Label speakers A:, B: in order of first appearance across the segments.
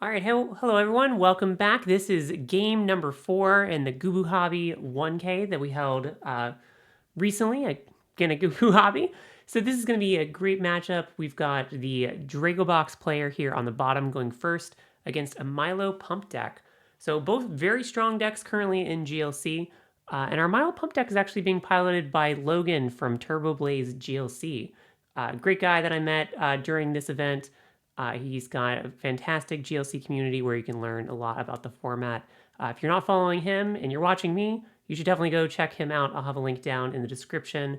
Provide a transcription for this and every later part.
A: All right, hello everyone. Welcome back. This is game number 4 in the GuuBuu Hobby 1K that we held recently. Again, a GuuBuu Hobby. So this is going to be a great matchup. We've got the Dragobox player here on the bottom going first against a Milo Pump deck. So both very strong decks currently in GLC. And our Milo Pump deck is actually being piloted by Logan from Turboblaze GLC. Great guy that I met during this event. He's got a fantastic GLC community where you can learn a lot about the format. If you're not following him and you're watching me, you should definitely go check him out. I'll have a link down in the description.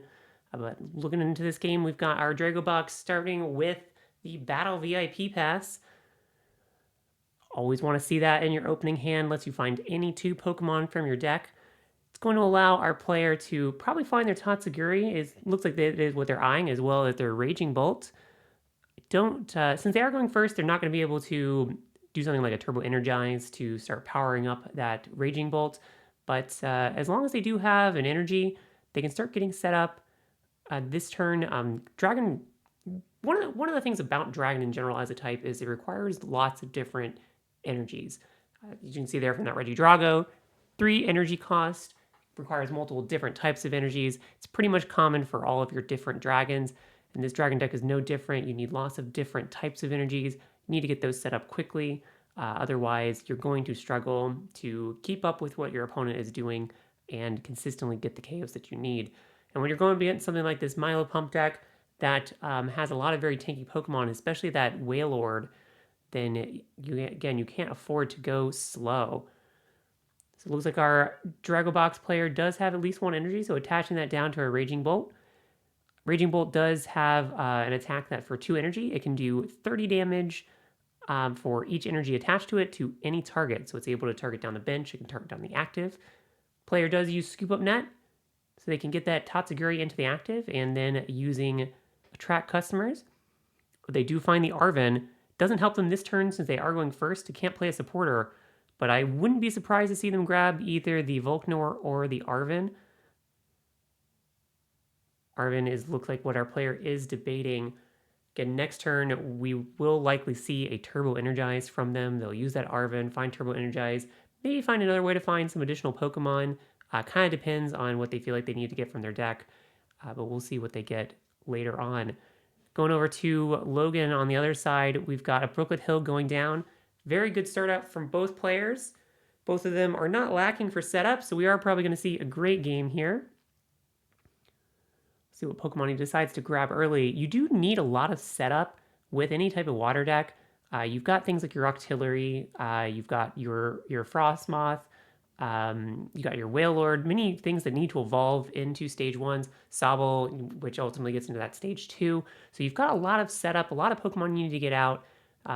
A: But looking into this game, we've got our Dragobox starting with the Battle VIP Pass. Always want to see that in your opening hand. Lets you find any 2 Pokemon from your deck. It's going to allow our player to probably find their Tatsugiri. It looks like that is what they're eyeing, as well as their Raging Bolt. Since they are going first, they're not going to be able to do something like a Turbo Energize to start powering up that Raging Bolt. But as long as they do have an energy, they can start getting set up. This turn, Dragon. One of the things about Dragon in general as a type is it requires lots of different energies. You can see there from that Regidrago, 3 energy cost, requires multiple different types of energies. It's pretty much common for all of your different dragons. And this dragon deck is no different. You need lots of different types of energies. You need to get those set up quickly. Otherwise, you're going to struggle to keep up with what your opponent is doing and consistently get the KOs that you need. And when you're going against something like this Milo Pump deck that has a lot of very tanky Pokemon, especially that Wailord, then you can't afford to go slow. So it looks like our Dragobox player does have at least 1 energy, so attaching that down to a Raging Bolt. Raging Bolt does have an attack that for 2 energy, it can do 30 damage for each energy attached to it to any target. So it's able to target down the bench, it can target down the active. Player does use Scoop Up Net, so they can get that Tatsugiri into the active, and then using Attract Customers. They do find the Arven. Doesn't help them this turn since they are going first. They can't play a supporter, but I wouldn't be surprised to see them grab either the Volknor or the Arven. Arven looks like what our player is debating. Again, next turn, we will likely see a Turbo Energize from them. They'll use that Arven, find Turbo Energize, maybe find another way to find some additional Pokemon. Kind of depends on what they feel like they need to get from their deck, but we'll see what they get later on. Going over to Logan on the other side, we've got a Brooklet Hill going down. Very good start out from both players. Both of them are not lacking for setup, so we are probably going to see a great game here. See what Pokemon he decides to grab early. You do need a lot of setup with any type of water deck. You've got things like your Octillery, you've got your Frostmoth, you got your Wailord, many things that need to evolve into stage 1s, Sobble, which ultimately gets into that stage 2. So you've got a lot of setup, a lot of Pokemon you need to get out.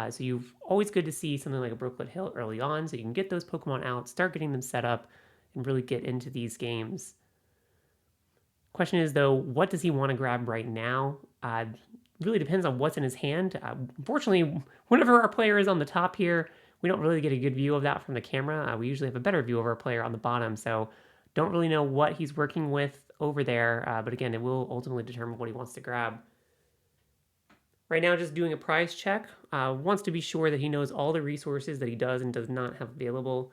A: So you've always good to see something like a Brooklet Hill early on, so you can get those Pokemon out, start getting them set up, and really get into these games. Question is, though, what does he want to grab right now? Really depends on what's in his hand. Unfortunately, whenever our player is on the top here, we don't really get a good view of that from the camera. We usually have a better view of our player on the bottom, so don't really know what he's working with over there. But again, it will ultimately determine what he wants to grab. Right now, just doing a prize check. Wants to be sure that he knows all the resources that he does and does not have available.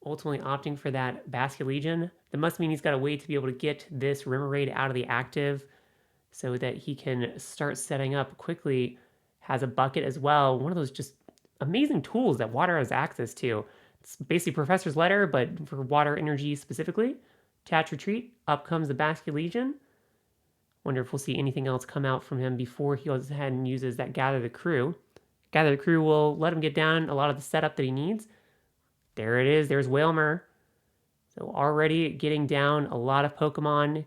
A: Ultimately opting for that Basculegion. That must mean he's got a way to be able to get this Remoraid out of the active so that he can start setting up quickly. Has a bucket as well. One of those just amazing tools that water has access to. It's basically Professor's Letter, but for water energy specifically. Attach Retreat. Up comes the Basculegion. Wonder if we'll see anything else come out from him before he goes ahead and uses that Gather the Crew. Gather the Crew will let him get down a lot of the setup that he needs. There it is. There's Wailmer. So already getting down a lot of Pokemon,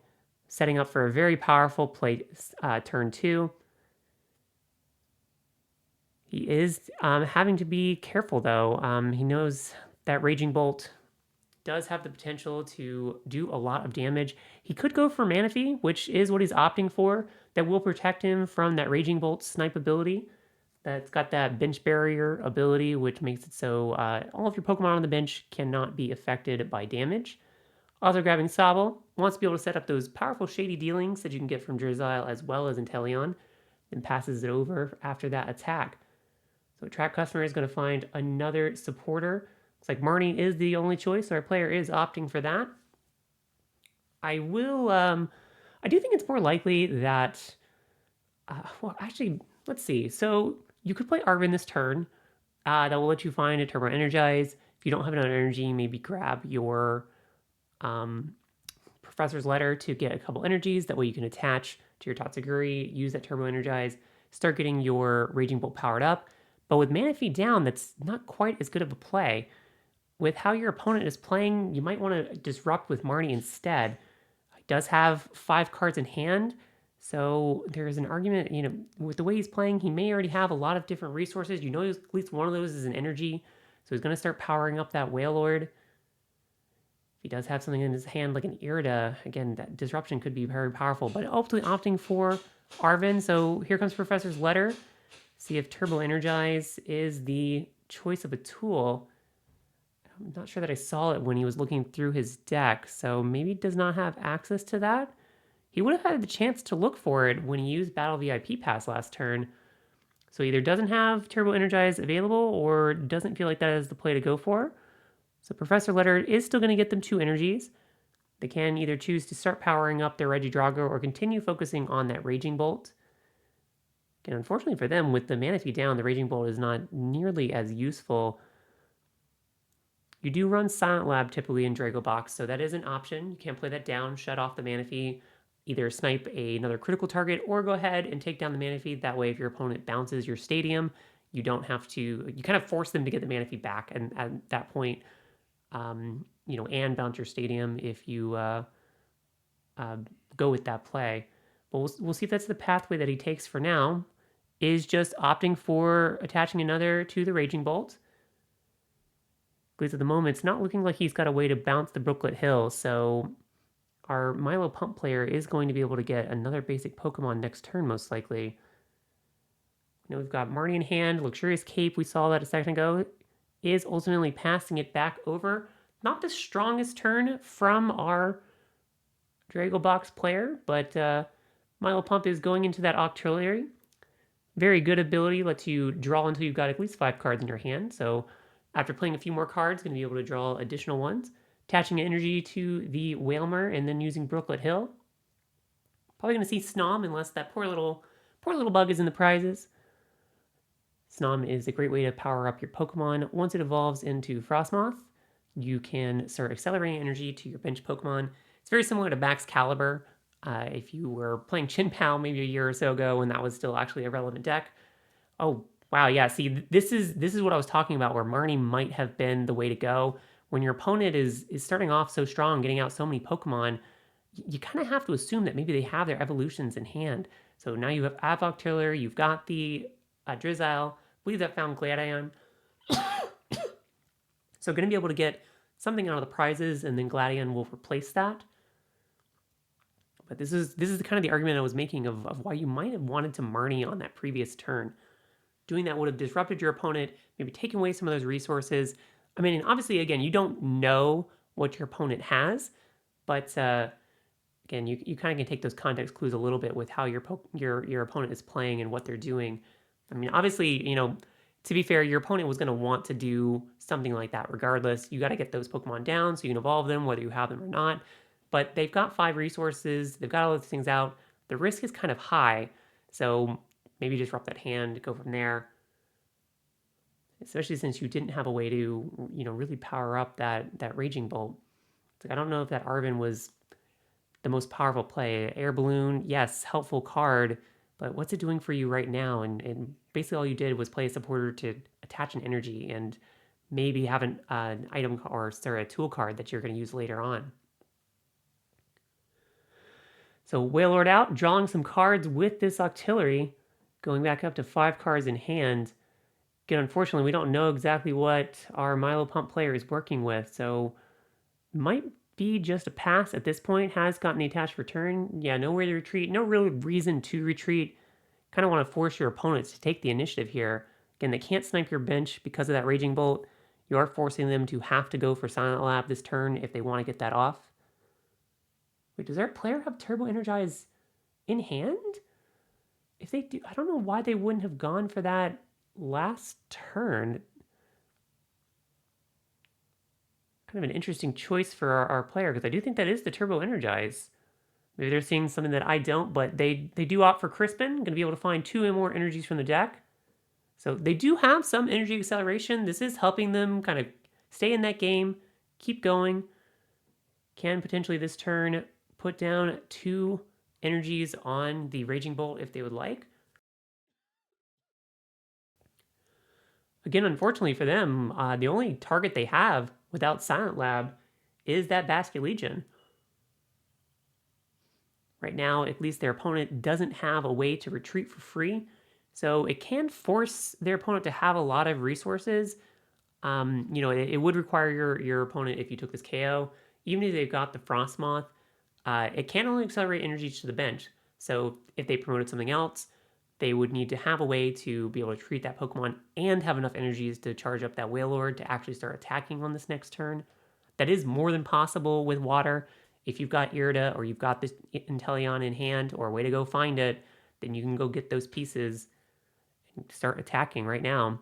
A: setting up for a very powerful play turn 2. He is having to be careful, though. He knows that Raging Bolt does have the potential to do a lot of damage. He could go for Manaphy, which is what he's opting for. That will protect him from that Raging Bolt snipe ability. That's got that bench barrier ability, which makes it so all of your Pokemon on the bench cannot be affected by damage. Also grabbing Sobble, wants to be able to set up those powerful shady dealings that you can get from Drizzile as well as Inteleon, then passes it over after that attack. So track customer is going to find another supporter. Looks like Marnie is the only choice, so our player is opting for that. I will, I do think it's more likely that, well, actually, let's see. So you could play Arvin this turn. That will let you find a Turbo Energize. If you don't have enough energy, maybe grab your Professor's Letter to get a couple energies. That way you can attach to your Tatsuguri, use that Turbo Energize, start getting your Raging Bolt powered up. But with Mana Feed down, that's not quite as good of a play. With how your opponent is playing, you might want to disrupt with Marnie instead. He does have 5 cards in hand, so there is an argument, with the way he's playing, he may already have a lot of different resources. At least one of those is an energy, so he's going to start powering up that Whale Lord. If he does have something in his hand like an Irida, again, that disruption could be very powerful, but ultimately opting for Arvin. So here comes Professor's Letter. See if Turbo Energize is the choice of a tool. I'm not sure that I saw it when he was looking through his deck, so maybe he does not have access to that. He would have had the chance to look for it when he used Battle VIP Pass last turn. So either doesn't have Turbo Energize available or doesn't feel like that is the play to go for. So Professor Letter is still going to get them 2 energies. They can either choose to start powering up their Regidrago or continue focusing on that Raging Bolt. Again, unfortunately for them, with the Mana Feed down, the Raging Bolt is not nearly as useful. You do run Silent Lab typically in Dragobox, so that is an option. You can play that down, shut off the Mana Feed, either snipe another critical target or go ahead and take down the Mana Feed. That way, if your opponent bounces your stadium, you don't have to, you kind of force them to get the Mana Feed back. And at that point, and bounce your stadium if you go with that play. But we'll see if that's the pathway that he takes for now, is just opting for attaching another to the Raging Bolt. Because at the moment, it's not looking like he's got a way to bounce the Brooklet Hill, so our Milo Pump player is going to be able to get another basic Pokemon next turn, most likely. We've got Marnie in hand, Luxurious Cape, we saw that a second ago, is ultimately passing it back over. Not the strongest turn from our Dragobox player, but Milo Pump is going into that Octillery. Very good ability, lets you draw until you've got at least 5 cards in your hand, so after playing a few more cards, going to be able to draw additional ones. Attaching energy to the Whalmer and then using Brooklet Hill. Probably going to see Snom unless that poor little bug is in the prizes. Snom is a great way to power up your Pokemon. Once it evolves into Frostmoth, you can start accelerating energy to your bench Pokemon. It's very similar to Max Caliber. If you were playing Chin Pao maybe a year or so ago when that was still actually a relevant deck. Oh, wow, yeah, see, this is what I was talking about, where Marnie might have been the way to go. When your opponent is starting off so strong, getting out so many Pokemon, you kind of have to assume that maybe they have their evolutions in hand. So now you have Avoctiller, you've got the Drizzile, I believe that found Gladion. So going to be able to get something out of the prizes, and then Gladion will replace that. But this is kind of the argument I was making of why you might have wanted to Marnie on that previous turn. Doing that would have disrupted your opponent, maybe taken away some of those resources. I mean, obviously, again, you don't know what your opponent has, but again, you kind of can take those context clues a little bit with how your opponent is playing and what they're doing. I mean, obviously, to be fair, your opponent was going to want to do something like that regardless. You got to get those Pokemon down so you can evolve them, whether you have them or not. But they've got 5 resources. They've got all those things out. The risk is kind of high, so maybe disrupt that hand, go from there. Especially since you didn't have a way to, really power up that Raging Bolt. It's like, I don't know if that Arvin was the most powerful play. Air Balloon, yes, helpful card, but what's it doing for you right now? And basically all you did was play a supporter to attach an energy and maybe have an item or a tool card that you're going to use later on. So Wailord out, drawing some cards with this Octillery, going back up to 5 cards in hand. Again, unfortunately, we don't know exactly what our Milo Pump player is working with, so might be just a pass at this point. Has gotten the attached return. Yeah, nowhere to retreat. No real reason to retreat. Kind of want to force your opponents to take the initiative here. Again, they can't snipe your bench because of that Raging Bolt. You are forcing them to have to go for Silent Lab this turn if they want to get that off. Wait, does our player have Turbo Energize in hand? If they do, I don't know why they wouldn't have gone for that last turn, kind of an interesting choice for our player, because I do think that is the Turbo Energize. Maybe they're seeing something that I don't, but they do opt for Crispin. Going to be able to find 2 more energies from the deck. So they do have some energy acceleration. This is helping them kind of stay in that game, keep going. Can potentially this turn put down 2 energies on the Raging Bolt if they would like. Again, unfortunately for them, the only target they have without Silent Lab is that Basket Legion. Right now, at least their opponent doesn't have a way to retreat for free, so it can force their opponent to have a lot of resources. It would require your opponent, if you took this KO, even if they've got the Frostmoth, it can only accelerate energies to the bench. So if they promoted something else, they would need to have a way to be able to treat that Pokemon and have enough energies to charge up that Wailord to actually start attacking on this next turn. That is more than possible with water. If you've got Irida or you've got this Inteleon in hand or a way to go find it, then you can go get those pieces and start attacking right now.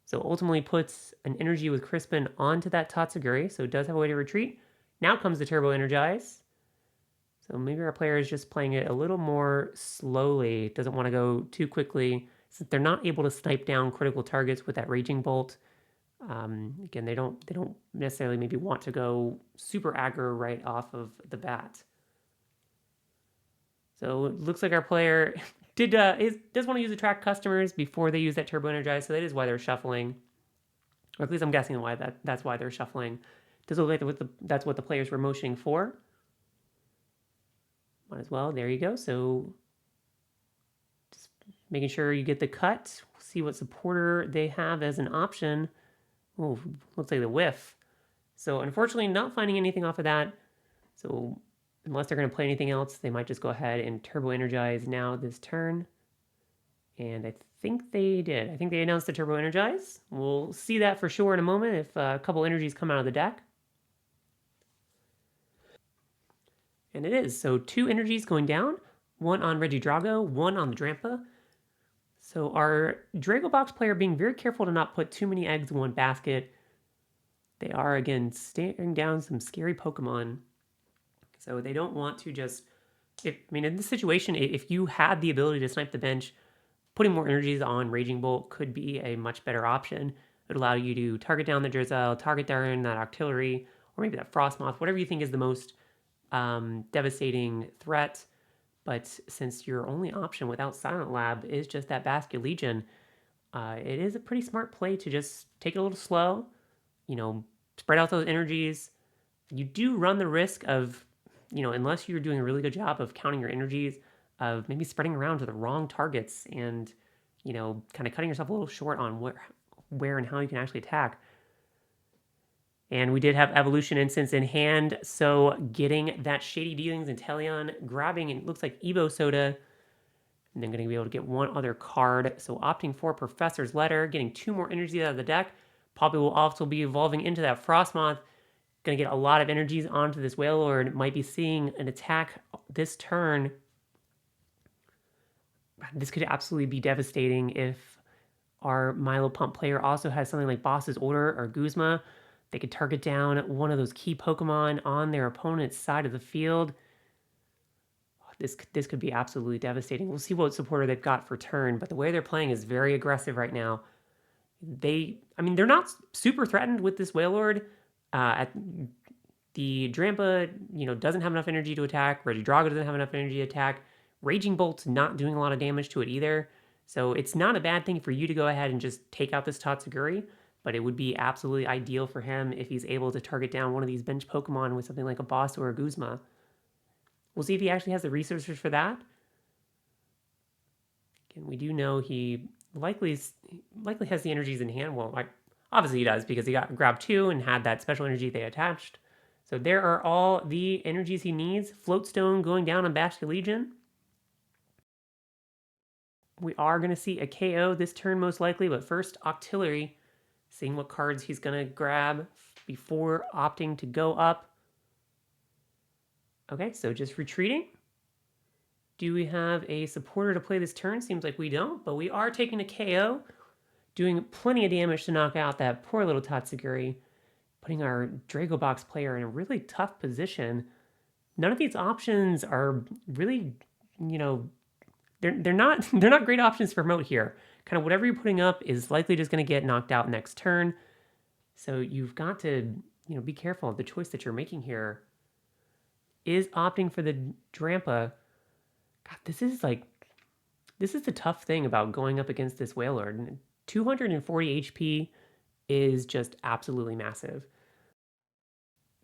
A: So ultimately puts an energy with Crispin onto that Tatsuguri, so it does have a way to retreat. Now comes the Turbo Energize. So maybe our player is just playing it a little more slowly, doesn't want to go too quickly, since they're not able to snipe down critical targets with that Raging Bolt. Again, they don't necessarily maybe want to go super aggro right off of the bat. So it looks like our player does want to use attract customers before they use that Turbo Energize, so that is why they're shuffling. Or at least I'm guessing why that's why they're shuffling. Does look like that's what the players were motioning for. Might as well. There you go. So just making sure you get the cut. See what supporter they have as an option. Oh, looks like the whiff. So unfortunately, not finding anything off of that. So unless they're going to play anything else, they might just go ahead and Turbo Energize now this turn. And I think they did. I think they announced the Turbo Energize. We'll see that for sure in a moment if a couple energies come out of the deck. And it is. So 2 energies going down. 1 on Regidrago, 1 on the Drampa. So our Dragobox player being very careful to not put too many eggs in one basket. They are, again, staring down some scary Pokemon. So they don't want to just... in this situation, if you had the ability to snipe the bench, putting more energies on Raging Bolt could be a much better option. It would allow you to target down the Drizzile, target down that Octillery, or maybe that Frostmoth, whatever you think is the most devastating threat. But since your only option without Silent Lab is just that Basket Legion, it is a pretty smart play to just take it a little slow, spread out those energies. You do run the risk of, unless you're doing a really good job of counting your energies, of maybe spreading around to the wrong targets and, kind of cutting yourself a little short on where and how you can actually attack. And we did have Evolution Instance in hand, so getting that Shady Dealings Inteleon, grabbing, and it looks like Evo Soda, and then going to be able to get 1 other card. So opting for Professor's Letter, getting 2 more energies out of the deck. Probably will also be evolving into that Frostmoth. Going to get a lot of energies onto this Wailord. Might be seeing an attack this turn. This could absolutely be devastating if our Milo Pump player also has something like Boss's Order or Guzma. They could target down one of those key Pokemon on their opponent's side of the field. This could be absolutely devastating. We'll see what supporter they've got for turn, but the way they're playing is very aggressive right now. They're not super threatened with this Wailord. The Drampa, doesn't have enough energy to attack. Regidrago doesn't have enough energy to attack. Raging Bolt's not doing a lot of damage to it either. So it's not a bad thing for you to go ahead and just take out this Tatsuguri, but it would be absolutely ideal for him if he's able to target down one of these bench Pokemon with something like a Boss or a Guzma. We'll see if he actually has the resources for that. And we do know he likely has the energies in hand. Well, obviously he does, because he grabbed 2 and had that special energy they attached. So there are all the energies he needs. Floatstone going down on Basket Legion. We are going to see a KO this turn most likely, but first Octillery, seeing what cards he's going to grab before opting to go up. Okay, so just retreating. Do we have a supporter to play this turn? Seems like we don't, but we are taking a KO, doing plenty of damage to knock out that poor little Tatsuguri, putting our Dragobox player in a really tough position. None of these options are really, you know, they're not they're not great options to promote here. Kind of whatever you're putting up is likely just going to get knocked out next turn. So you've got to, be careful of the choice that you're making here. Is opting for the Drampa. God, this is the tough thing about going up against this Whalelord. 240 HP is just absolutely massive.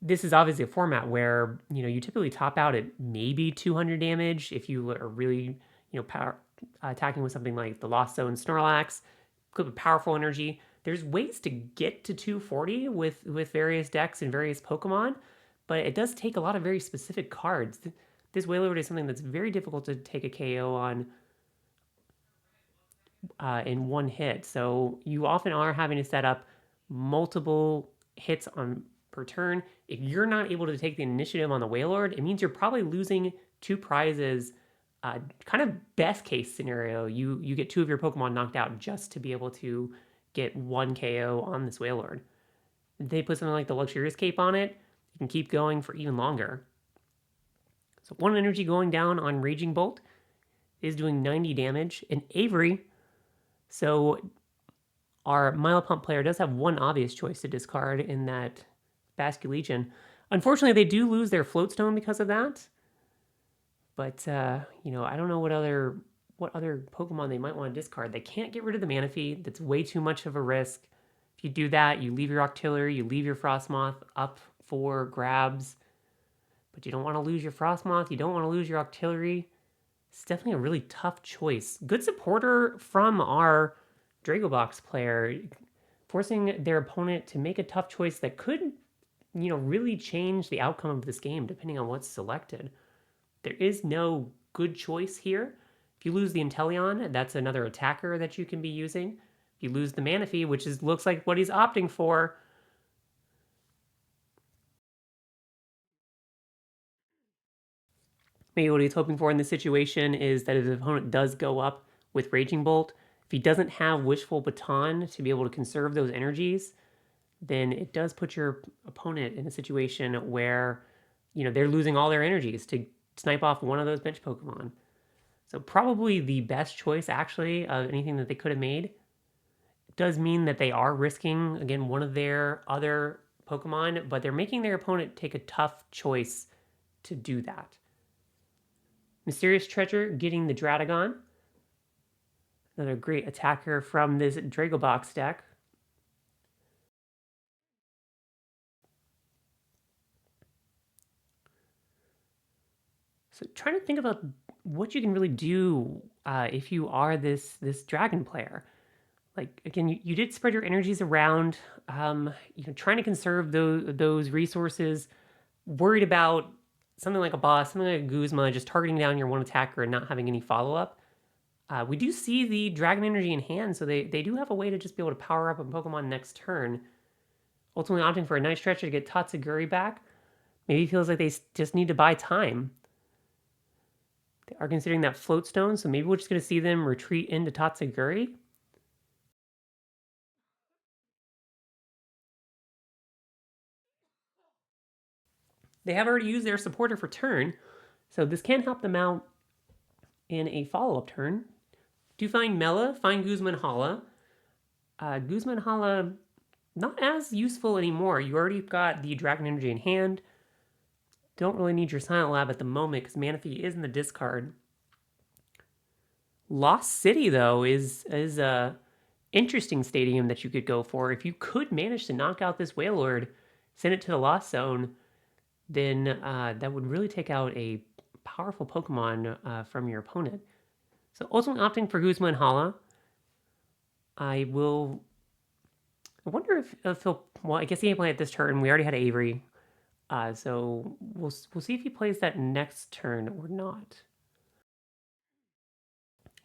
A: This is obviously a format where, you typically top out at maybe 200 damage if you are really, power attacking with something like the Lost Zone Snorlax, equipped with powerful energy. There's ways to get to 240 with various decks and various Pokemon, but it does take a lot of very specific cards. This Whalelord is something that's very difficult to take a KO on in one hit. So you often are having to set up multiple hits on per turn. If you're not able to take the initiative on the Whalelord, it means you're probably losing two prizes. Kind of best case scenario, you get two of your Pokemon knocked out just to be able to get one KO on this Whalelord. If they put something like the Luxurious Cape on it, you can keep going for even longer. So one energy going down on Raging Bolt is doing 90 damage. And Avery, so our Milo Pump player does have one obvious choice to discard in that Basculegion. Unfortunately, they do lose their Float Stone because of that. But, I don't know what other Pokemon they might want to discard. They can't get rid of the Manaphy. That's way too much of a risk. If you do that, you leave your Octillery, you leave your Frostmoth up for grabs. But you don't want to lose your Frostmoth. You don't want to lose your Octillery. It's definitely a really tough choice. Good supporter from our Dragobox player, forcing their opponent to make a tough choice that could, really change the outcome of this game depending on what's selected. There is no good choice here. If you lose the Inteleon, that's another attacker that you can be using. If you lose the Manaphy, which looks like what he's opting for, maybe what he's hoping for in this situation is that if his opponent does go up with Raging Bolt, if he doesn't have Wishful Baton to be able to conserve those energies, then it does put your opponent in a situation where, they're losing all their energies to snipe off one of those bench Pokemon. So probably the best choice, actually, of anything that they could have made. It does mean that they are risking, again, one of their other Pokemon, but they're making their opponent take a tough choice to do that. Mysterious Treasure getting the Dradagon. Another great attacker from this Dragobox deck. So trying to think about what you can really do if you are this dragon player. Like, again, you did spread your energies around, trying to conserve those resources, worried about something like a boss, something like a Guzma, just targeting down your one attacker and not having any follow-up. We do see the Dragon Energy in hand, so they do have a way to just be able to power up a Pokemon next turn. Ultimately opting for a Night Stretcher to get Tatsuguri back. Maybe feels like they just need to buy time. They are considering that Float Stone, so maybe we're just going to see them retreat into Tatsuguri. They have already used their supporter for turn, so this can help them out in a follow-up turn. Do find Mela, find Guzma and Hala. Guzma and Hala, not as useful anymore. You already got the Dragon Energy in hand. Don't really need your Silent Lab at the moment because Manaphy is in the discard. Lost City, though, is a interesting stadium that you could go for. If you could manage to knock out this Whalelord, send it to the Lost Zone, then that would really take out a powerful Pokemon from your opponent. So ultimately opting for Guzma and Hala. I wonder if he'll... Well, I guess he ain't playing it this turn. We already had Avery. So we'll see if he plays that next turn or not.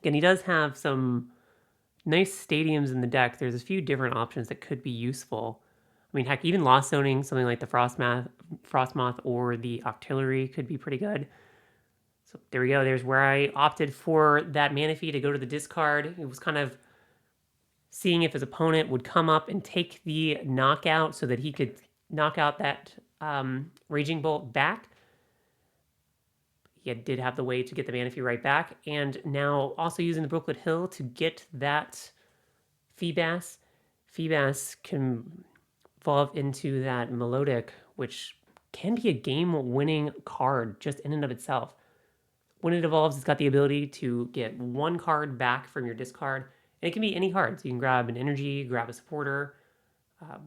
A: Again, he does have some nice stadiums in the deck. There's a few different options that could be useful. I mean, heck, even Lost Zoning something like the Frostmoth or the Octillery could be pretty good. So there we go. There's where I opted for that Manaphy to go to the discard. It was kind of seeing if his opponent would come up and take the knockout so that he could knock out that Raging Bolt back. He did have the way to get the Manaphy right back, and now also using the Brooklet Hill to get that Feebas. Feebas can evolve into that Melodic, which can be a game-winning card just in and of itself. When it evolves, it's got the ability to get one card back from your discard, and it can be any card. So you can grab an energy, grab a supporter,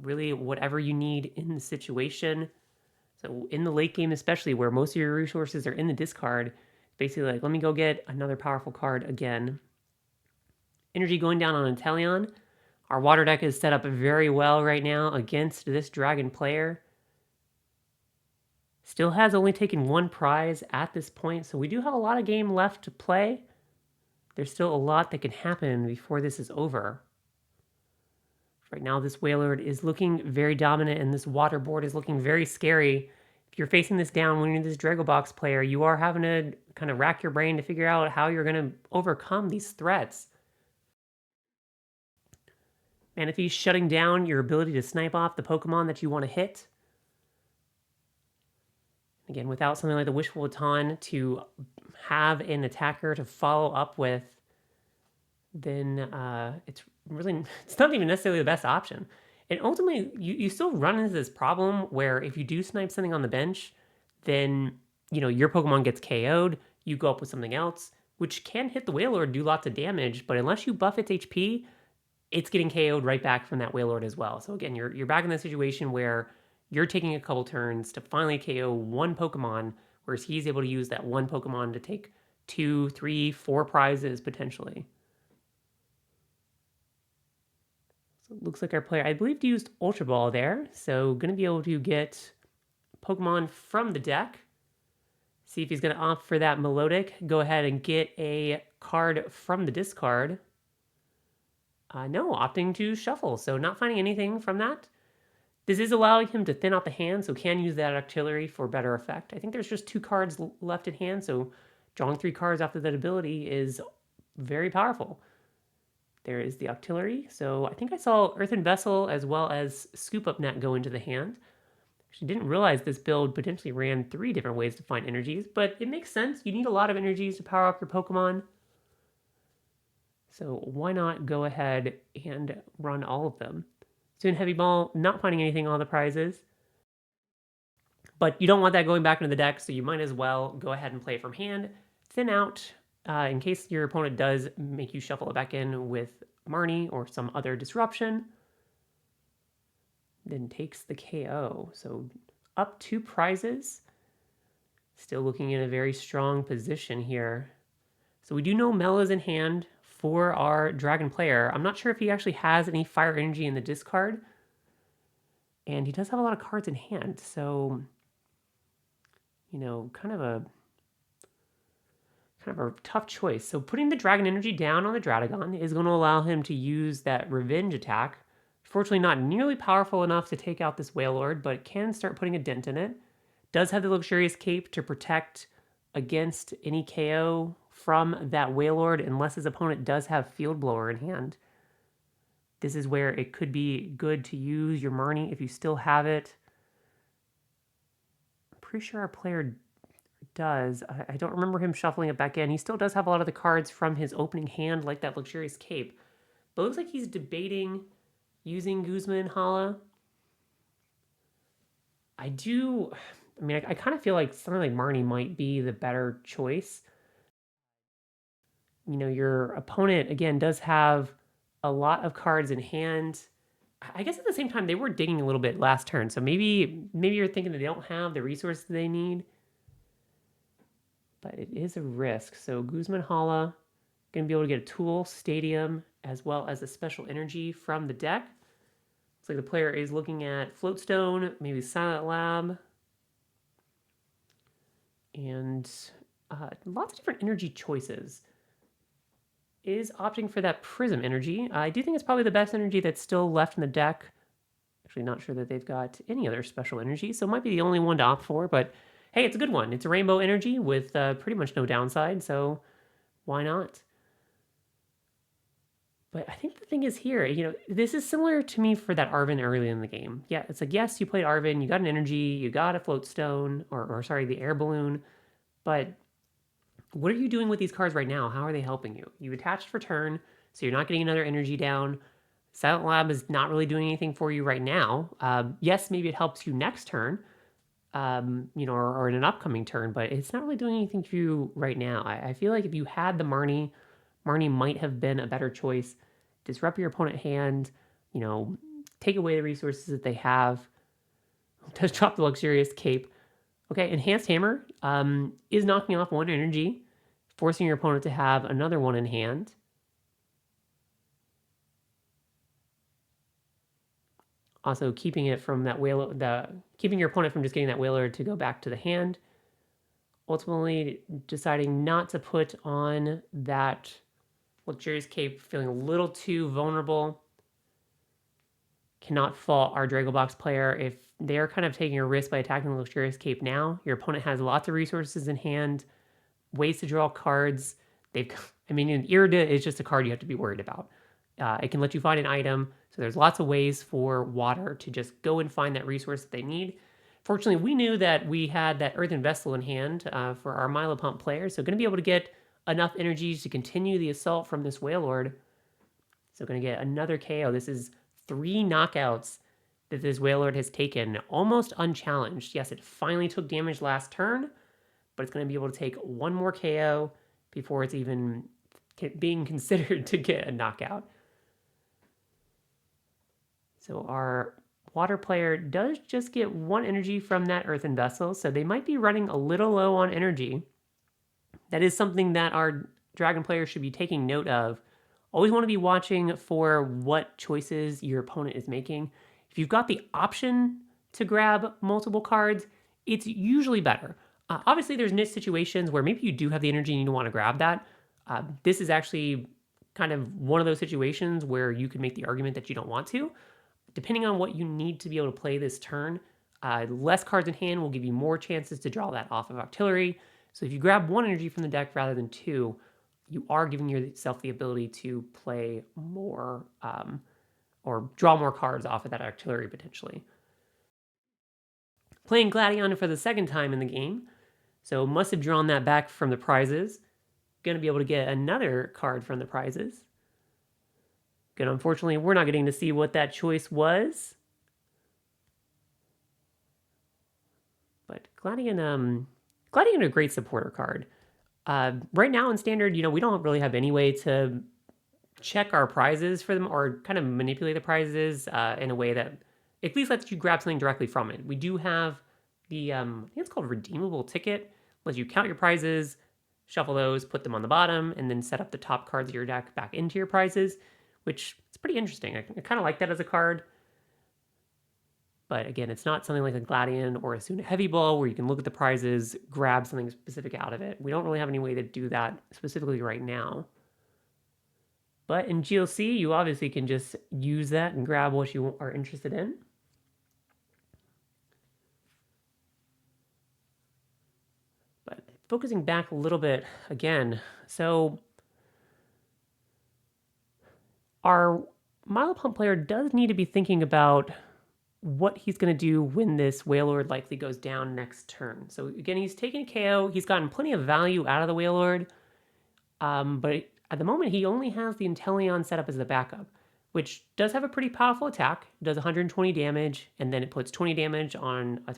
A: really whatever you need in the situation. So in the late game, especially where most of your resources are in the discard, basically like, let me go get another powerful card again. Energy going down on Inteleon. Our water deck is set up very well right now against this dragon player. Still has only taken one prize at this point, so we do have a lot of game left to play. There's still a lot that can happen before this is over. Right now, this Wailord is looking very dominant, and this water board is looking very scary. If you're facing this down when you're this Dragobox player, you are having to kind of rack your brain to figure out how you're going to overcome these threats. Manaphy shutting down your ability to snipe off the Pokemon that you want to hit. Again, without something like the Wishful Baton to have an attacker to follow up with, then it's not even necessarily the best option. And ultimately, you still run into this problem where if you do snipe something on the bench, then your Pokemon gets KO'd, you go up with something else, which can hit the Wailord, do lots of damage, but unless you buff its HP, it's getting KO'd right back from that Wailord as well. So again, you're back in the situation where you're taking a couple turns to finally KO one Pokemon, whereas he's able to use that one Pokemon to take 2, 3, 4 prizes potentially. So it looks like our player, I believe, used Ultra Ball there. So going to be able to get Pokemon from the deck. See if he's going to opt for that Melodic. Go ahead and get a card from the discard. No, opting to shuffle. So not finding anything from that. This is allowing him to thin out the hand, so can use that artillery for better effect. I think there's just 2 cards left in hand, so drawing 3 cards after that ability is very powerful. There is the artillery. So I think I saw Earthen Vessel as well as Scoop Up Net go into the hand. Actually didn't realize this build potentially ran 3 different ways to find energies, but it makes sense. You need a lot of energies to power up your Pokemon. So why not go ahead and run all of them? Soon Heavy Ball, not finding anything on the prizes. But you don't want that going back into the deck, so you might as well go ahead and play it from hand. Thin out in case your opponent does make you shuffle it back in with Marnie or some other disruption. Then takes the KO. So up 2 prizes. Still looking in a very strong position here. So we do know Mel is in hand for our Dragon player. I'm not sure if he actually has any Fire Energy in the discard. And he does have a lot of cards in hand. So, kind of a tough choice. So putting the Dragon Energy down on the Dradagon is going to allow him to use that Revenge attack. Fortunately, not nearly powerful enough to take out this Wailord, but it can start putting a dent in it. Does have the Luxurious Cape to protect against any KO from that Wailord unless his opponent does have Field Blower in hand. This is where it could be good to use your Marnie if you still have it. I'm pretty sure our player does. I don't remember him shuffling it back in. He still does have a lot of the cards from his opening hand, like that Luxurious Cape. But it looks like he's debating using Guzman Hala. I kind of feel like something like Marnie might be the better choice. Your opponent, again, does have a lot of cards in hand. I guess at the same time, they were digging a little bit last turn. So maybe you're thinking that they don't have the resources they need. But it is a risk. So Guzman Hala going to be able to get a tool, Stadium, as well as a special energy from the deck. Looks like the player is looking at Floatstone, maybe Silent Lab, and lots of different energy choices. Is opting for that Prism energy. I do think it's probably the best energy that's still left in the deck. Actually, not sure that they've got any other special energy, so it might be the only one to opt for, but hey, it's a good one. It's a rainbow energy with pretty much no downside, so why not? But I think the thing is here, this is similar to me for that Arven early in the game. Yeah, it's like, yes, you played Arven, you got an energy, you got a float stone, or sorry, the air balloon, but what are you doing with these cards right now? How are they helping you? You attached for turn, so you're not getting another energy down. Silent Lab is not really doing anything for you right now. Yes, maybe it helps you next turn, or in an upcoming turn, but it's not really doing anything for you right now. I feel like if you had the Marnie, Marnie might have been a better choice. Disrupt your opponent hand, you know, take away the resources that they have. Does drop the luxurious cape. Okay, Enhanced Hammer is knocking off one energy, forcing your opponent to have another one in hand. Also keeping it from that whale, keeping your opponent from just getting that whaler to go back to the hand. Ultimately, deciding not to put on that luxurious cape, feeling a little too vulnerable. Cannot fault our Dragobox player if they're kind of taking a risk by attacking the luxurious cape now. Your opponent has lots of resources in hand, ways to draw cards. Irida is just a card you have to be worried about. It can let you find an item, so there's lots of ways for Water to just go and find that resource that they need. Fortunately, we knew that we had that Earthen Vessel in hand for our Milo Pump players, so going to be able to get enough energies to continue the assault from this Whalelord. So going to get another KO. This is 3 knockouts that this Whalelord has taken, almost unchallenged. Yes, it finally took damage last turn, but it's going to be able to take one more KO before it's even being considered to get a knockout. So our Water player does just get 1 energy from that Earthen Vessel, so they might be running a little low on energy. That is something that our Dragon player should be taking note of. Always want to be watching for what choices your opponent is making. If you've got the option to grab multiple cards, it's usually better. Obviously, there's niche situations where maybe you do have the energy and you don't want to grab that. This is actually kind of one of those situations where you could make the argument that you don't want to. Depending on what you need to be able to play this turn, less cards in hand will give you more chances to draw that off of artillery. So if you grab 1 energy from the deck rather than 2, you are giving yourself the ability to play more or draw more cards off of that artillery potentially. Playing Gladion for the second time in the game, so must have drawn that back from the prizes. Going to be able to get another card from the prizes. Good, unfortunately, we're not getting to see what that choice was. But Gladion, Gladion a great supporter card. Right now in Standard, we don't really have any way to check our prizes for them or kind of manipulate the prizes in a way that at least lets you grab something directly from it. We do have the, I think it's called Redeemable Ticket. Lets you count your prizes, shuffle those, put them on the bottom, and then set up the top cards of your deck back into your prizes, which is pretty interesting. I kind of like that as a card. But again, it's not something like a Gladion or a Suna Heavy Ball where you can look at the prizes, grab something specific out of it. We don't really have any way to do that specifically right now. But in GLC, you obviously can just use that and grab what you are interested in. But focusing back a little bit again, so our Milo Pump player does need to be thinking about what he's going to do when this Whalelord likely goes down next turn. So again, he's taking KO. He's gotten plenty of value out of the Whalelord, but at the moment he only has the Inteleon set up as the backup, which does have a pretty powerful attack. It does 120 damage, and then it puts 20 damage on a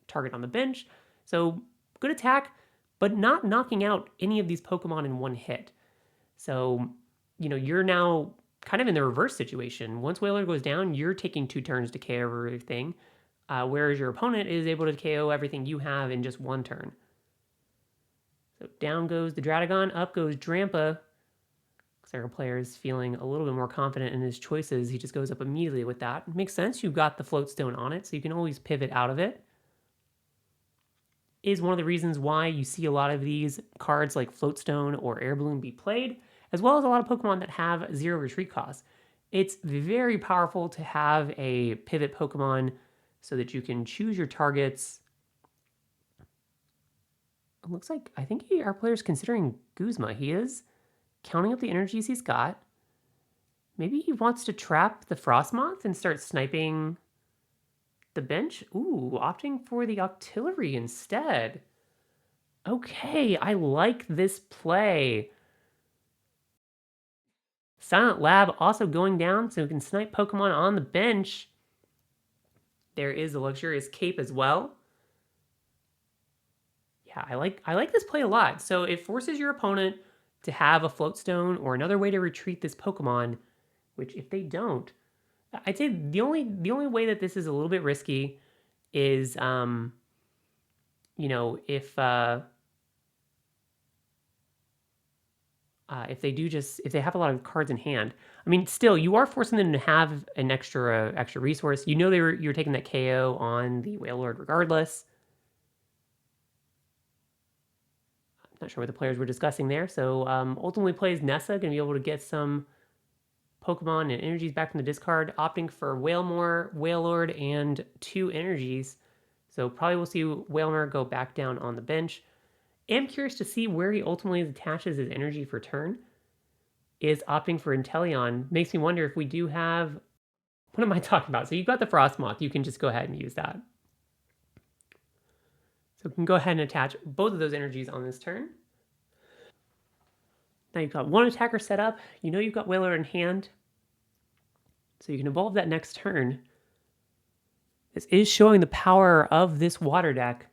A: target on the bench. So good attack, but not knocking out any of these Pokemon in one hit. So, you're now kind of in the reverse situation. Once Whaler goes down, you're taking 2 turns to KO everything, whereas your opponent is able to KO everything you have in just 1 turn. So down goes the Dradagon, up goes Drampa. Our player is feeling a little bit more confident in his choices. He just goes up immediately with that. It makes sense. You've got the Float Stone on it, so you can always pivot out of it. Is one of the reasons why you see a lot of these cards like Float Stone or Air Balloon be played, as well as a lot of Pokemon that have 0 retreat costs. It's very powerful to have a pivot Pokemon so that you can choose your targets It looks like, I think our player's considering Guzma. He is counting up the energies he's got. Maybe he wants to trap the Frostmoth and start sniping the bench. Ooh, opting for the artillery instead. Okay, I like this play. Silent Lab also going down so we can snipe Pokemon on the bench. There is a luxurious cape as well. Yeah, I like this play a lot. So it forces your opponent to have a float stone or another way to retreat this Pokemon, which if they don't, I'd say the only way that this is a little bit risky is you know, if they do just if they have a lot of cards in hand. I mean, still you are forcing them to have an extra resource. You know you're taking that KO on the Wailord regardless. Not sure what the players were discussing there. So ultimately plays Nessa, going to be able to get some Pokemon and energies back from the discard, opting for Wailmore, Wailord, and 2 energies. So probably we'll see Wailmer go back down on the bench. Am curious to see where he ultimately attaches his energy for turn. Is opting for Inteleon. Makes me wonder if we do have... What am I talking about? So you've got the Frostmoth. You can just go ahead and use that. So we can go ahead and attach both of those energies on this turn. Now you've got one attacker set up. You know you've got Wailord in hand. So you can evolve that next turn. This is showing the power of this water deck.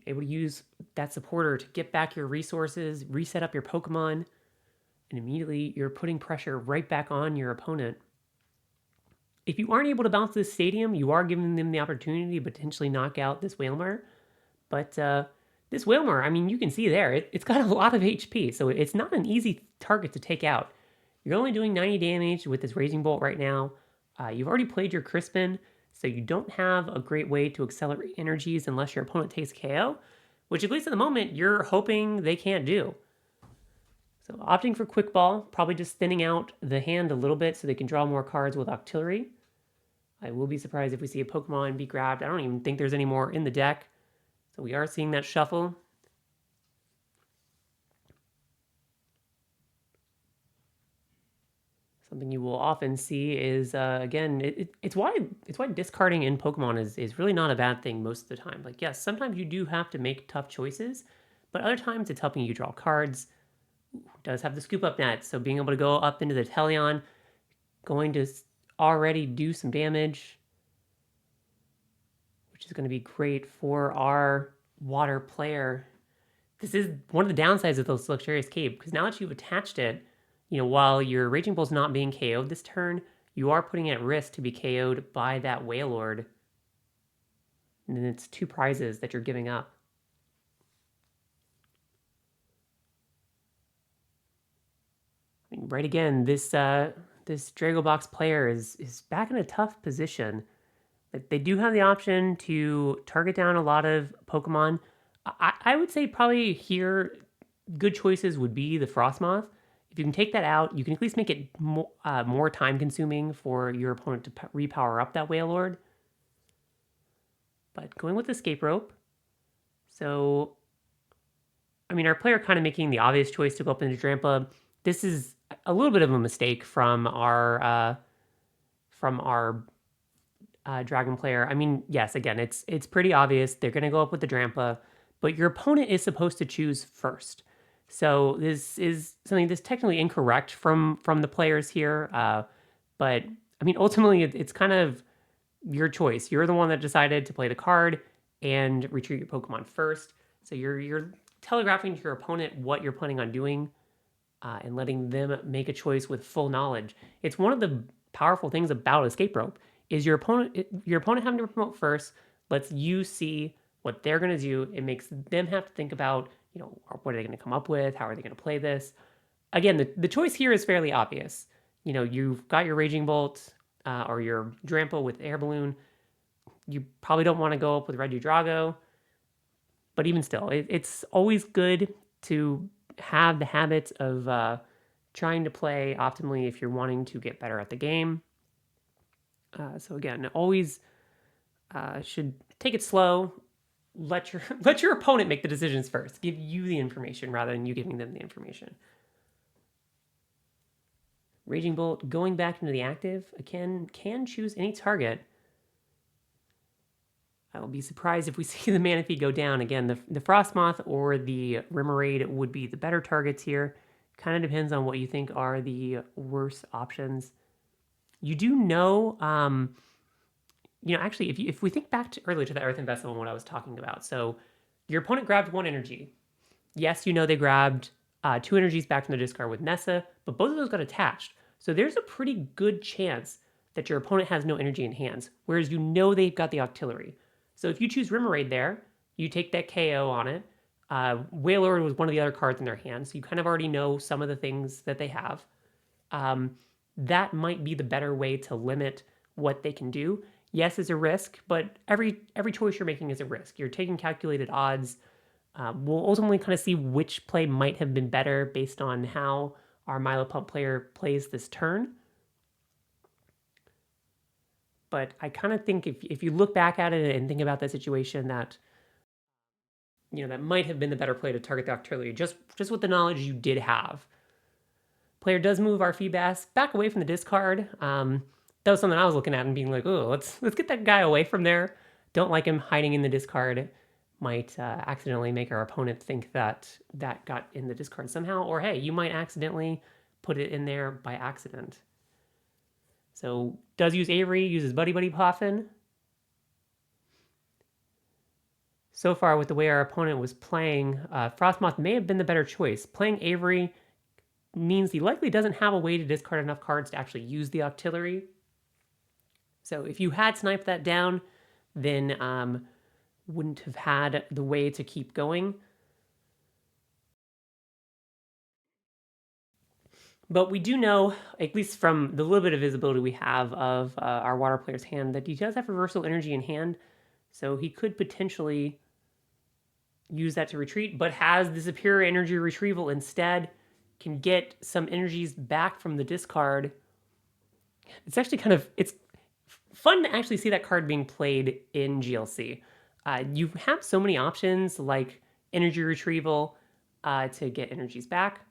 A: Able to use that supporter to get back your resources, reset up your Pokemon, and immediately you're putting pressure right back on your opponent. If you aren't able to bounce this stadium, you are giving them the opportunity to potentially knock out this Wailmer. But this Wailmer, I mean, you can see there, it's got a lot of HP, so it's not an easy target to take out. You're only doing 90 damage with this Raging Bolt right now. You've already played your Crispin, so you don't have a great way to accelerate energies unless your opponent takes KO, which at least at the moment, you're hoping they can't do. So opting for Quick Ball, probably just thinning out the hand a little bit so they can draw more cards with Octillery. I will be surprised if we see a Pokemon be grabbed. I don't even think there's any more in the deck. So we are seeing that shuffle. Something you will often see is, again, it's why discarding in Pokemon is really not a bad thing most of the time. Like, yes, sometimes you do have to make tough choices, but other times it's helping you draw cards. Does have the scoop up net, so being able to go up into the Teleon, going to already do some damage, which is going to be great for our water player. This is one of the downsides of those luxurious cape, because now that you've attached it, you know, while your Raging Bull's not being KO'd this turn, you are putting it at risk to be KO'd by that Wailord. And then it's 2 prizes that you're giving up. I mean, right again, this Dragobox player is back in a tough position. They do have the option to target down a lot of Pokemon. I would say probably here, good choices would be the Frostmoth. If you can take that out, you can at least make it more time consuming for your opponent to repower up that Wailord. But going with Escape Rope. So, I mean, our player kind of making the obvious choice to go up into Drampa. This is a little bit of a mistake from our Dragon player. I mean, yes, again, it's pretty obvious. They're going to go up with the Drampa, but your opponent is supposed to choose first. So this is something that's technically incorrect from the players here. But I mean, ultimately, it's kind of your choice. You're the one that decided to play the card and retreat your Pokemon first. So you're telegraphing to your opponent what you're planning on doing, and letting them make a choice with full knowledge. It's one of the powerful things about Escape Rope is your opponent having to promote first lets you see what they're going to do. It makes them have to think about, you know, what are they going to come up with? How are they going to play this? Again, the choice here is fairly obvious. You know, you've got your Raging Bolt or your Drampa with Air Balloon. You probably don't want to go up with Regidrago. But even still, it's always good to have the habits of trying to play optimally if you're wanting to get better at the game. So again, always should take it slow. let your let your opponent make the decisions first. Give you the information rather than you giving them the information. Raging Bolt going back into the active again can choose any target. I will be surprised if we see the Manaphy go down. Again, the Frostmoth or the Remoraid would be the better targets here. Kind of depends on what you think are the worst options. You do know, actually, if we think back to earlier to the Earthen Vessel and what I was talking about. So your opponent grabbed 1 energy. Yes, they grabbed 2 energies back from the discard with Nessa, but both of those got attached. So there's a pretty good chance that your opponent has no energy in hands, whereas they've got the Octillery. So if you choose Remoraid there, you take that KO on it. Wailord was one of the other cards in their hand, so you kind of already know some of the things that they have. That might be the better way to limit what they can do. Yes, it's a risk, but every choice you're making is a risk. You're taking calculated odds. We'll ultimately kind of see which play might have been better based on how our Milo Pump player plays this turn. But I kind of think if you look back at it and think about that situation, that that might have been the better play to target the Octillery, just with the knowledge you did have. Player does move our Feebas back away from the discard. That was something I was looking at and being like, oh, let's get that guy away from there. Don't like him hiding in the discard. Might accidentally make our opponent think that got in the discard somehow, or hey, you might accidentally put it in there by accident. So does use Avery, uses Buddy Buddy Poffin. So far, with the way our opponent was playing, Frostmoth may have been the better choice. Playing Avery means he likely doesn't have a way to discard enough cards to actually use the Octillery. So if you had sniped that down, then wouldn't have had the way to keep going. But we do know, at least from the little bit of visibility we have of our water player's hand, that he does have reversal energy in hand. So he could potentially use that to retreat, but has the superior energy retrieval instead, can get some energies back from the discard. It's actually it's fun to actually see that card being played in GLC. You have so many options like energy retrieval to get energies back.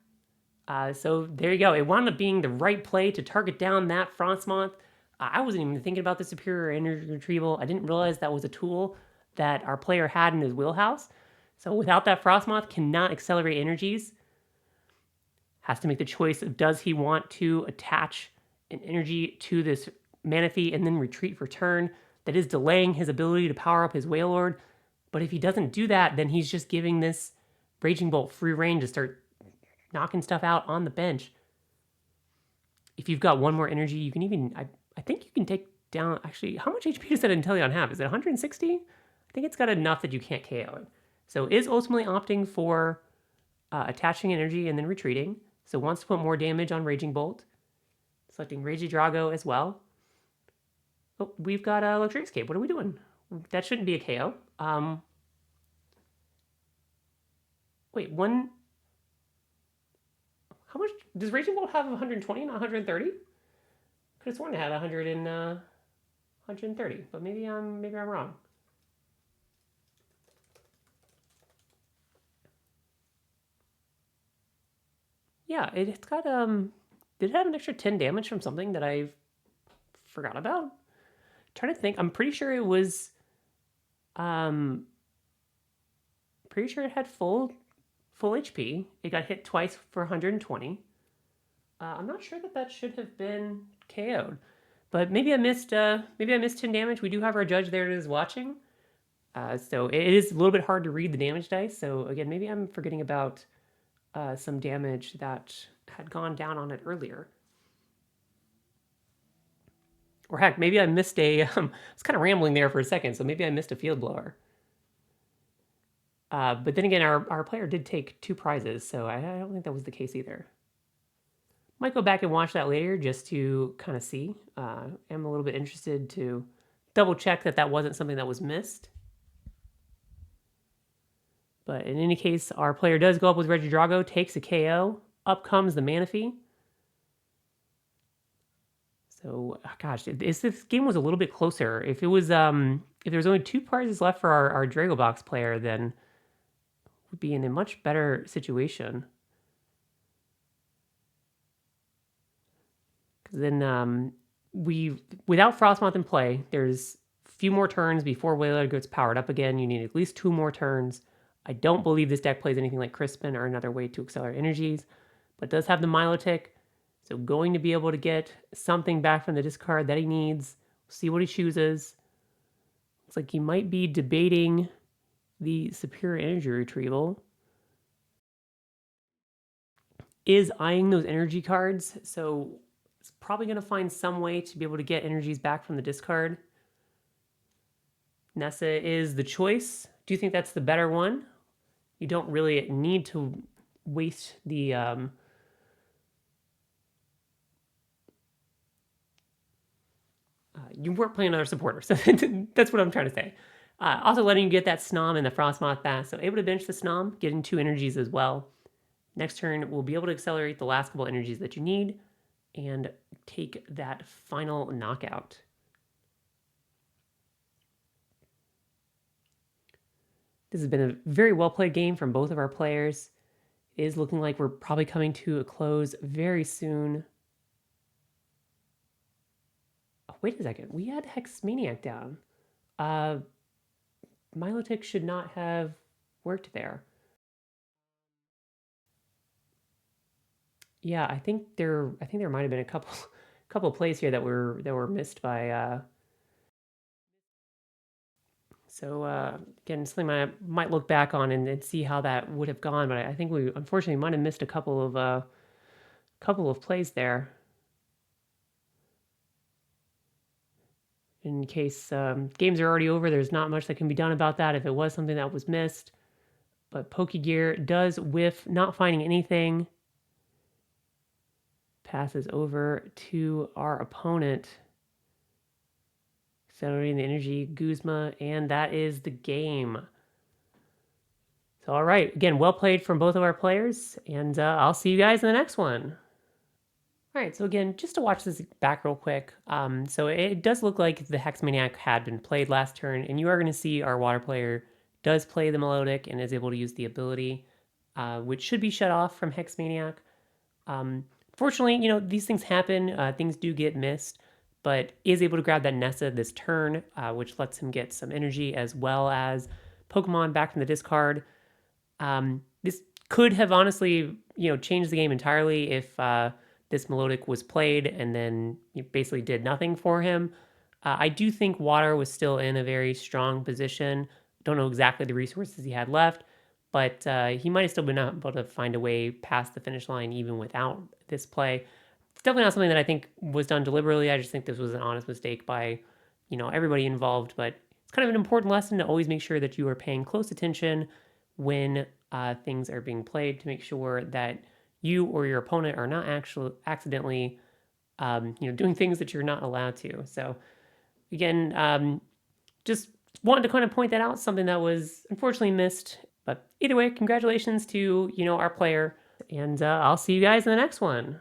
A: So there you go. It wound up being the right play to target down that Frostmoth. I wasn't even thinking about the superior energy retrieval. I didn't realize that was a tool that our player had in his wheelhouse. So without that, Frostmoth cannot accelerate energies. Has to make the choice of does he want to attach an energy to this Manaphy and then retreat for turn. That is delaying his ability to power up his Wailord. But if he doesn't do that, then he's just giving this Raging Bolt free reign to start knocking stuff out on the bench. If you've got 1 more energy, you can even, I think you can take down, actually, how much HP does that Inteleon have? Is it 160? I think it's got enough that you can't KO it. So is ultimately opting for attaching energy and then retreating. So wants to put more damage on Raging Bolt. Selecting Regidrago as well. Oh, we've got Electric Escape. What are we doing? That shouldn't be a KO. Wait, one... How much... Does Raging Bolt have 120, not 130? Could have sworn it had 130, but maybe I'm wrong. Yeah, it's got did it have an extra 10 damage from something that I forgot about? Trying to think. I'm pretty sure it was pretty sure it had full HP. It got hit twice for 120. I'm not sure that should have been KO'd. But maybe I missed 10 damage. We do have our judge there that is watching. So it is a little bit hard to read the damage dice. So again, maybe I'm forgetting about some damage that had gone down on it earlier. Or heck, maybe I missed I was kind of rambling there for a second, so maybe I missed a field blower. But then again, our player did take 2 prizes, so I don't think that was the case either. Might go back and watch that later just to kind of see. I'm a little bit interested to double check that wasn't something that was missed. But in any case, our player does go up with Regidrago, takes a KO. Up comes the Manaphy. So, gosh, if this game was a little bit closer, if it was, if there's only 2 prizes left for our Dragobox player, then we'd be in a much better situation. Because then, without Frostmoth in play, there's a few more turns before Whaler gets powered up again. You need at least 2 more turns. I don't believe this deck plays anything like Crispin or another way to accelerate energies, but does have the Milo tick. So going to be able to get something back from the discard that he needs. See what he chooses. Looks like he might be debating the superior energy retrieval. Is eyeing those energy cards, so it's probably going to find some way to be able to get energies back from the discard. Nessa is the choice. Do you think that's the better one? You don't really need to waste the you weren't playing another supporter, so that's what I'm trying to say. Also letting you get that Snom and the Frostmoth back, so able to bench the Snom, getting 2 energies as well. Next turn, we'll be able to accelerate the last couple energies that you need and take that final knockout. This has been a very well played game from both of our players. It is looking like we're probably coming to a close very soon. Oh, wait a second. We had Hex Maniac down. Milotic should not have worked there. Yeah, I think there might have been a couple plays here that were missed by so again, something I might look back on and see how that would have gone, but I think we unfortunately might have missed a couple of plays there. In case games are already over, there's not much that can be done about that if it was something that was missed. But Pokegear does whiff, not finding anything. Passes over to our opponent. Accelerating the energy, Guzma, and that is the game. So, all right, again, well played from both of our players, and I'll see you guys in the next one. All right, so again, just to watch this back real quick. So it does look like the Hex Maniac had been played last turn, and you are going to see our water player does play the Melodic and is able to use the ability, which should be shut off from Hex Maniac. Fortunately, these things happen. Things do get missed, but is able to grab that Nessa this turn, which lets him get some energy as well as Pokemon back from the discard. This could have honestly, changed the game entirely if this Melodic was played and then you basically did nothing for him. I do think Water was still in a very strong position. Don't know exactly the resources he had left, but he might have still been able to find a way past the finish line even without this play. It's definitely not something that I think was done deliberately. I just think this was an honest mistake by, everybody involved. But it's kind of an important lesson to always make sure that you are paying close attention when things are being played to make sure that you or your opponent are not actually accidentally, doing things that you're not allowed to. So again, just wanted to kind of point that out, something that was unfortunately missed. But either way, congratulations to, our player, and I'll see you guys in the next one.